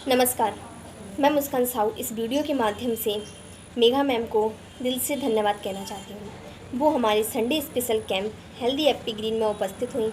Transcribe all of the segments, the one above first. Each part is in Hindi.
नमस्कार। मैं मुस्कान साहू इस वीडियो के माध्यम से मेघा मैम को दिल से धन्यवाद कहना चाहती हूँ। वो हमारे Sunday special camp healthy happy green में उपस्थित हुई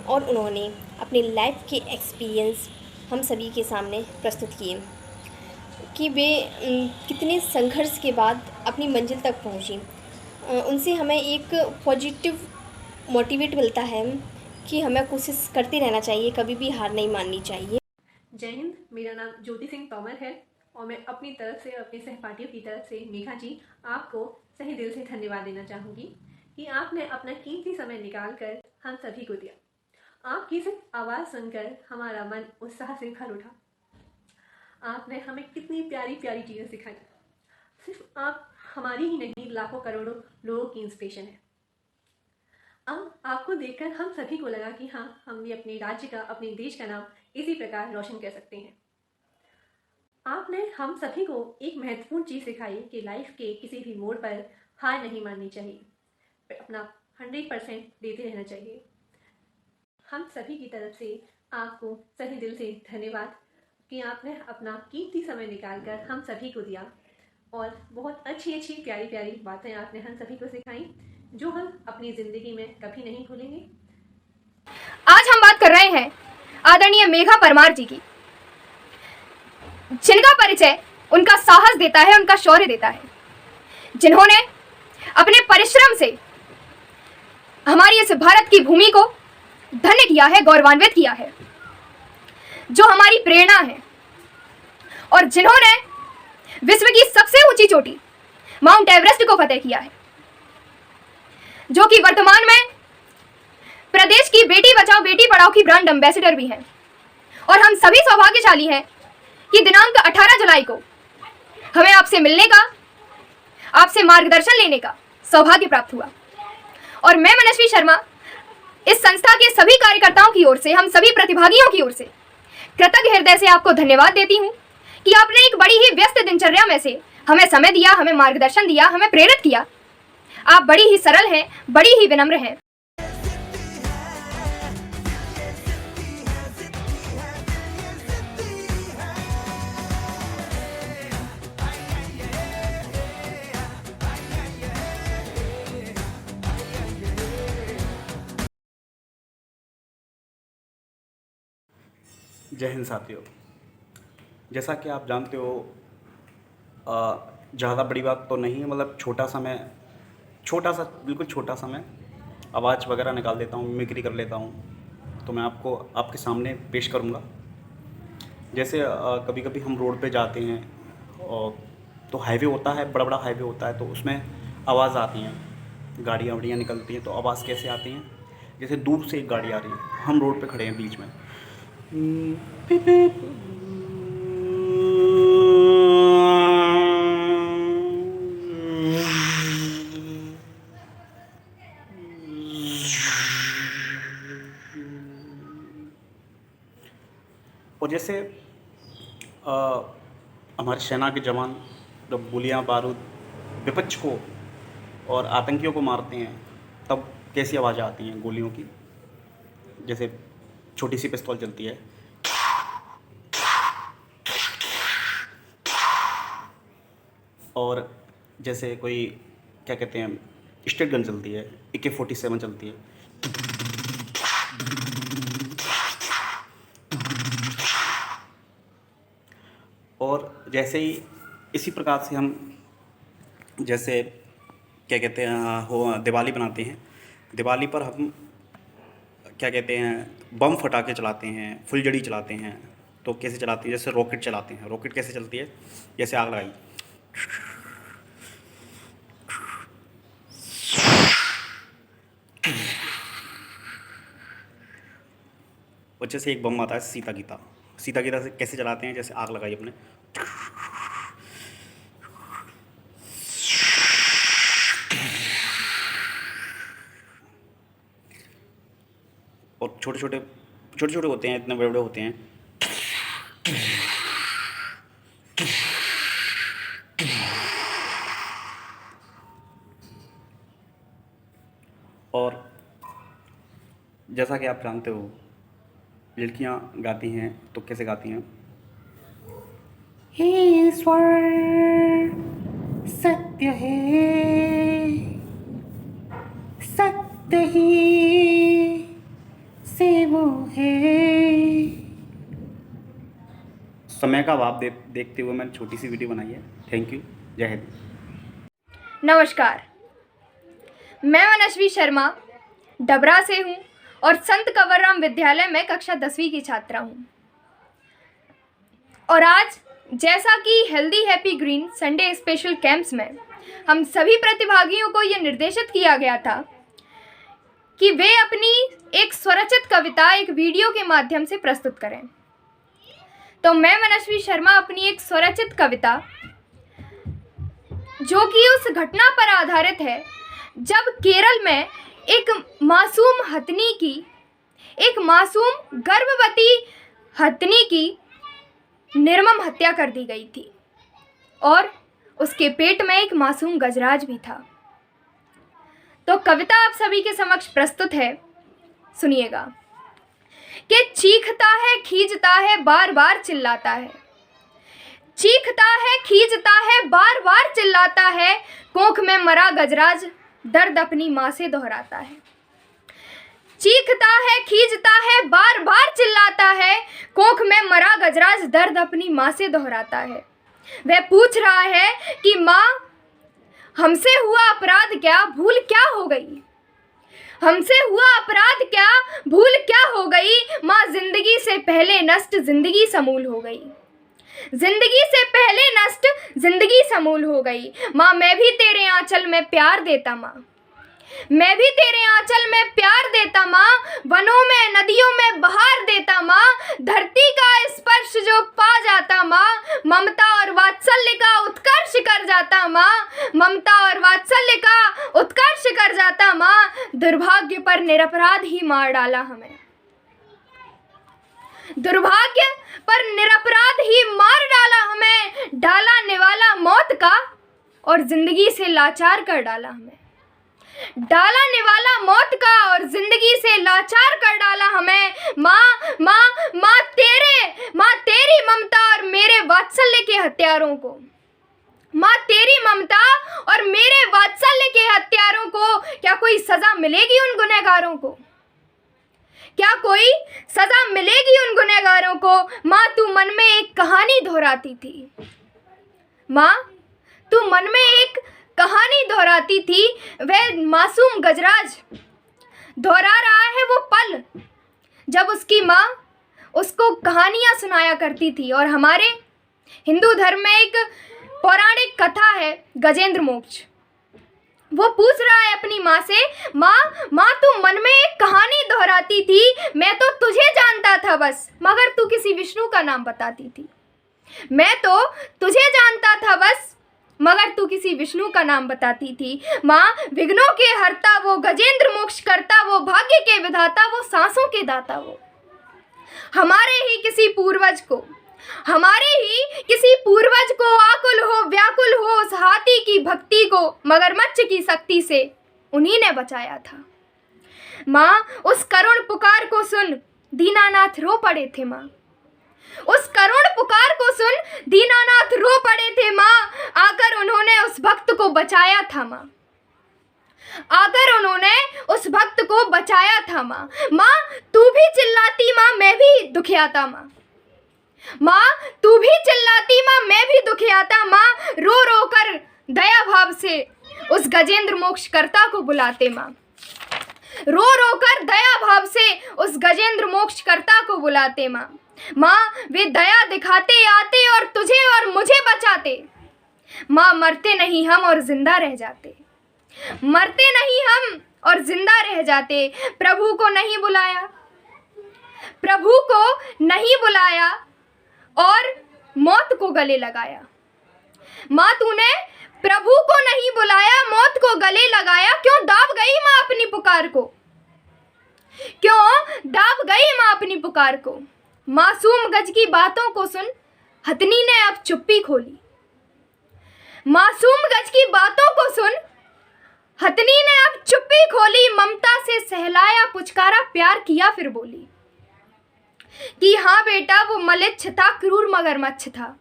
और उन्होंने अपनी लाइफ के एक्सपीरियंस हम सभी के सामने प्रस्तुत किए कि वे कितने संघर्ष के बाद अपनी मंजिल तक पहुँची। उनसे हमें एक पॉजिटिव मोटिवेट मिलता है कि हमें कोशिश करते रहना चाहिए, कभी भी हार नहीं माननी चाहिए। जय हिंद। मेरा नाम ज्योति सिंह तोमर है और मैं अपनी तरफ से अपने सहपाठियों की तरफ से मेघा जी आपको सही दिल से धन्यवाद देना चाहूँगी कि आपने अपना कीमती समय निकाल कर हम सभी को दिया। आपकी सिर्फ आवाज़ सुनकर हमारा मन उत्साह से भर उठा। आपने हमें कितनी प्यारी प्यारी चीज़ें सिखाई। सिर्फ आप हमारी ही नहीं, लाखों करोड़ों लोगों की इंस्पिरेशन है। अब आपको देखकर हम सभी को लगा कि हाँ, हम भी अपने राज्य का, अपने देश का नाम इसी प्रकार रोशन कर सकते हैं। आपने हम सभी को एक महत्वपूर्ण चीज़ सिखाई कि लाइफ के किसी भी मोड़ पर हार नहीं माननी चाहिए, अपना 100% देते रहना चाहिए। हम सभी की तरफ से आपको सही दिल से धन्यवाद कि आपने अपना कीमती समय निकालकर हम सभी को दिया और बहुत अच्छी अच्छी प्यारी प्यारी बातें आपने हम सभी को सिखाई, जो हम अपनी ज़िंदगी में कभी नहीं भूलेंगे। आज हम बात कर रहे हैं आदरणीय मेघा परमार जी की, जिनका परिचय उनका साहस देता है, उनका शौर्य देता है, जिन्होंने अपने परिश्रम से हमारी इस भारत की भूमि को धन्य किया है, गौरवान्वित किया है, जो हमारी प्रेरणा है, और जिन्होंने विश्व की सबसे ऊंची चोटी माउंट एवरेस्ट को फतेह किया है, जो कि वर्तमान में प्रदेश की बेटी बचाओ बेटी पढ़ाओ की ब्रांड एम्बेसडर भी हैं। और हम सभी सौभाग्यशाली हैं कि दिनांक 18 जुलाई को हमें आपसे मिलने का, आपसे मार्गदर्शन लेने का सौभाग्य प्राप्त हुआ। और मैं मनस्वी शर्मा इस संस्था के सभी कार्यकर्ताओं की ओर से, हम सभी प्रतिभागियों की ओर से कृतज्ञ हृदय से आपको धन्यवाद देती हूँ कि आपने एक बड़ी ही व्यस्त दिनचर्या में से हमें समय दिया, हमें मार्गदर्शन दिया, हमें प्रेरित किया। आप बड़ी ही सरल हैं, बड़ी ही विनम्र हैं। जय हिंद साथियों। जैसा कि आप जानते हो, ज़्यादा बड़ी बात तो नहीं है, मतलब छोटा सा बिल्कुल छोटा सा मैं आवाज़ वगैरह निकाल देता हूँ, मिमिक्री कर लेता हूँ, तो मैं आपको आपके सामने पेश करूँगा। जैसे कभी कभी हम रोड पे जाते हैं और तो हाईवे होता है, बड़ा बड़ा हाईवे होता है, तो उसमें आवाज़ आती हैं, गाड़ियाँ वाड़ियाँ निकलती हैं, तो आवाज़ कैसे आती हैं? जैसे दूर से एक गाड़ी आ रही है, हम रोड पे खड़े हैं बीच में, पिप पिप, और जैसे हमारे सेना के जवान जब गोलियां बारूद विपक्ष को और आतंकियों को मारते हैं, तब कैसी आवाज़ें आती हैं गोलियों की। जैसे छोटी सी पिस्तौल चलती है, और जैसे कोई क्या कहते हैं, स्टेट गन चलती है, AK-47 चलती है। और जैसे ही इसी प्रकार से हम जैसे क्या कहते हैं, हो दिवाली बनाते हैं, दिवाली पर हम क्या कहते हैं, बम फटाके चलाते हैं, फुलझड़ी चलाते हैं। तो कैसे चलाते हैं? जैसे रॉकेट चलाते हैं। रॉकेट कैसे चलती है? जैसे आग लगाई, और जैसे एक बम आता है सीता गीता। सीता गीता से कैसे चलाते हैं? जैसे आग लगाई अपने, और छोटे छोटे होते हैं, इतने बड़े बड़े होते हैं। और जैसा कि आप जानते हो, लड़कियां गाती हैं तो कैसे गाती हैं? हे ईश्वर सत्य है, सत्य ही से वो है। समय का अभाव देखते हुए मैंने छोटी सी वीडियो बनाई है। Thank you. जय हिंद। नमस्कार, मैं मनस्वी शर्मा डबरा से हूँ और संत कंवरराम विद्यालय में कक्षा 10वीं की छात्रा हूँ। और आज जैसा कि healthy happy green Sunday special camps में हम सभी प्रतिभागियों को ये निर्देशित किया गया था कि वे अपनी एक स्वरचित कविता एक वीडियो के माध्यम से प्रस्तुत करें। तो मैं मनस्वी शर्मा अपनी एक स्वरचित कविता, जो कि उस घटना पर आधारित है जब केरल में एक मासूम हथनी की, एक मासूम गर्भवती हथनी की निर्मम हत्या कर दी गई थी और उसके पेट में एक मासूम गजराज भी था। तो कविता आप सभी के समक्ष प्रस्तुत है, सुनिएगा। कि चीखता है खींचता है बार बार चिल्लाता है, चीखता है खींचता है बार बार चिल्लाता है, कोख में मरा गजराज दर्द अपनी माँ से दोहराता है। चीखता है खींचता है बार बार चिल्लाता है, कोख में मरा गजराज दर्द अपनी माँ से दोहराता है। वह पूछ रहा है कि माँ, हमसे हुआ अपराध क्या भूल क्या हो गई, हमसे हुआ अपराध क्या भूल क्या हो गई, माँ जिंदगी से पहले नष्ट जिंदगी समूल हो गई, जिंदगी से पहले नष्ट जिंदगी समूल हो गई। माँ मैं भी तेरे आंचल में प्यार देता, माँ मैं भी तेरे आंचल में प्यार देता, माँ वनों में नदियों में बहार देता, माँ धरती का स्पर्श जो पा जाता, माँ ममता और वात्सल्य का उत्कर्ष कर जाता, माँ ममता और वात्सल्य का उत्कर्ष कर जाता, माँ दुर्भाग्य पर निरपराध ही मार डाला हमें, दुर्भाग्य पर निरपराध ही मार डाला हमें, डाला निवाला मौत का और जिंदगी से लाचार कर डाला हमें, डाला निवाला मौत का और जिंदगी से लाचार कर डाला हमें। माँ माँ माँ तेरी ममता और मेरे वात्सल्य के हत्यारों को, माँ तेरी ममता और मेरे वात्सल्य के हत्यारों को क्या कोई सजा मिलेगी उन गुनहगारों को, क्या कोई सजा मिलेगी उन गुनहगारों को। माँ तू मन में एक कहानी दोहराती थी, माँ तू मन में एक कहानी दोहराती थी, वह मासूम गजराज दोहरा रहा है वो पल जब उसकी माँ उसको कहानियाँ सुनाया करती थी। और हमारे हिंदू धर्म में एक पौराणिक कथा है गजेंद्र मोक्ष। वो पूछ रहा है अपनी माँ से, माँ तू मन में एक कहानी दोहराती थी, मैं तो तुझे जानता था बस, मगर तू किसी विष्णु का नाम बताती थी, मैं तो तुझे जानता था बस मगर तू किसी विष्णु का नाम बताती थी। माँ विघ्नों के हरता वो, गजेंद्र मोक्ष करता वो, भाग्य के विधाता वो, सांसों के दाता वो, हमारे ही किसी पूर्वज को, हमारे ही किसी पूर्वज को आकुल हो व्याकुल हो उस हाथी की भक्ति को मगरमच्छ की शक्ति से उन्हीं ने बचाया था। माँ उस करुण पुकार को सुन दीनानाथ रो पड़े थे, माँ उस करुण पुकार को सुन दीनानाथ रो पड़े थे, माँ आकर उन्होंने उस भक्त को बचाया था, माँ आकर उन्होंने उस भक्त को बचाया था। माँ तू भी चिल्लाती, माँ मैं भी दुखियाता, माँ तू भी चिल्लाती, माँ मैं भी दुखियाता, माँ रो रो कर दया भाव से उस गजेंद्र मोक्ष कर्ता को बुलाते, माँ रो रो कर दया भाव से उस गजेंद्र मोक्ष कर्ता को बुलाते। माँ वे दया दिखाते आते और तुझे और मुझे बचाते। माँ मरते नहीं हम और जिंदा रह जाते, मरते नहीं हम और जिंदा रह जाते। प्रभु को नहीं बुलाया, प्रभु को नहीं बुलाया और मौत को गले लगाया। माँ तूने प्रभु को नहीं बुलाया, मौत को गले लगाया, क्यों दाब गई माँ अपनी पुकार को, क्यों दाब गई माँ अपनी पुकार को। मासूम गज की बातों को सुन हथनी ने अब चुप्पी खोली, मासूम गज की बातों को सुन हथनी ने अब चुप्पी खोली। ममता से सहलाया पुचकारा प्यार किया फिर बोली कि हाँ बेटा वो मलिच्छ था, क्रूर मगरमच्छ था,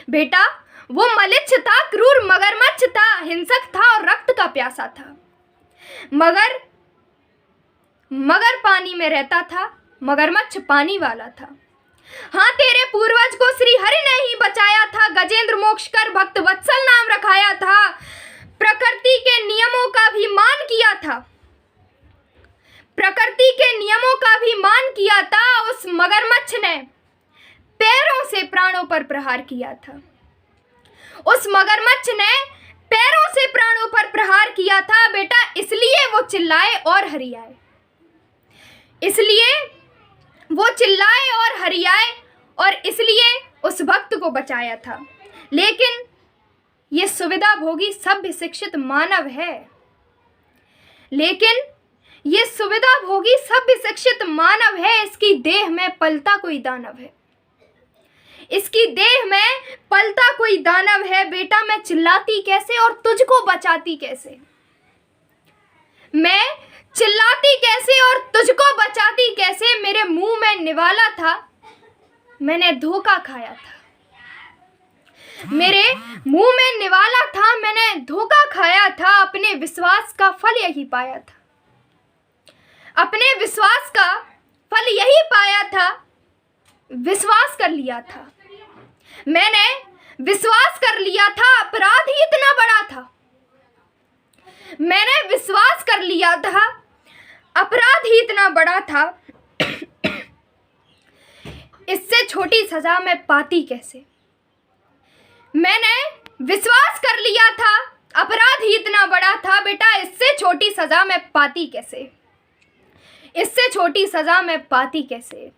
बेटा वो मलिच्छ था, क्रूर मगरमच्छ था, हिंसक था और रक्त का प्यासा था। मगर पानी में रहता था, मगरमच्छ पानी वाला था। हाँ, तेरे पूर्वज को श्री हरि ने ही बचाया था, गजेंद्र मोक्ष कर भक्त वत्सल नाम रखाया था, प्रकृति के नियमों का भी मान किया था, प्रकृति के नियमों का भी मान किया था। उस मगरमच्छ ने पैरों से प्राणों पर प्रहार किया था, उस मगरमच्छ ने पैरों से प्राणों पर प्रहार किया था बेटा, इसलिए वो चिल्लाए और हरियाए, इसलिए वो चिल्लाए और हरियाए और इसलिए उस भक्त को बचाया था। लेकिन ये सुविधा भोगी सभ्य शिक्षित मानव है, लेकिन ये सुविधा भोगी सभ्य शिक्षित मानव है, इसकी देह में पलता कोई दानव है, इसकी देह में पलता कोई दानव है। बेटा मैं चिल्लाती कैसे और तुझको बचाती कैसे, मैं चिल्लाती कैसे और तुझको बचाती कैसे। मेरे मुंह में निवाला था, मैंने धोखा खाया था, मेरे मुंह में निवाला था, मैंने धोखा खाया था। अपने विश्वास का फल यही पाया था, अपने विश्वास का फल यही पाया था। विश्वास कर लिया था, मैंने विश्वास कर लिया था, अपराध ही इतना बड़ा था, मैंने विश्वास कर लिया था, अपराध ही इतना बड़ा था। इससे छोटी सजा मैं पाती कैसे, मैंने विश्वास कर लिया था, अपराध ही इतना बड़ा था। बेटा इससे छोटी सजा मैं पाती कैसे, इससे छोटी सजा मैं पाती कैसे।